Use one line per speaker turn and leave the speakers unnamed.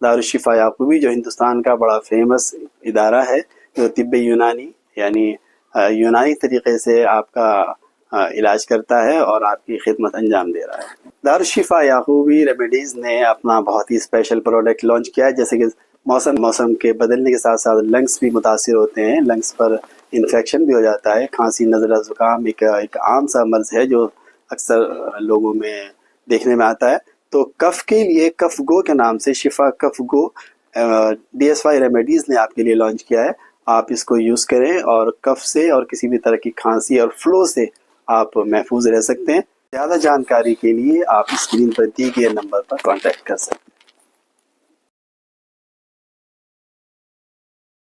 दारुशिफ़ा याक़ूबी, जो हिंदुस्तान का बड़ा फेमस इदारा है जो तिब्ब यूनानी यानी यूनानी तरीक़े से आपका इलाज करता है और आपकी खिदमत अंजाम दे रहा है। दारुशिफ़ा याक़ूबी रेमेडीज़ ने अपना बहुत ही स्पेशल प्रोडक्ट लॉन्च किया है। जैसे कि मौसम के बदलने के साथ साथ लंग्स भी मुतासिर होते हैं, लंग्स पर इन्फेक्शन भी हो जाता है। खांसी, नज़ला, ज़ुकाम एक आम सा मर्ज़ है जो अक्सर लोगों में देखने में आता है। तो कफ़ के लिए कफ़ गो के नाम से शिफा कफ़ गो DSY रेमेडीज़ ने आपके लिए लॉन्च किया है। आप इसको यूज़ करें और कफ़ से और किसी भी तरह की खांसी और फ्लो से आप महफूज रह सकते हैं। ज़्यादा जानकारी के लिए आप स्क्रीन पर दिए गए नंबर पर कॉन्टैक्ट कर सकते हैं।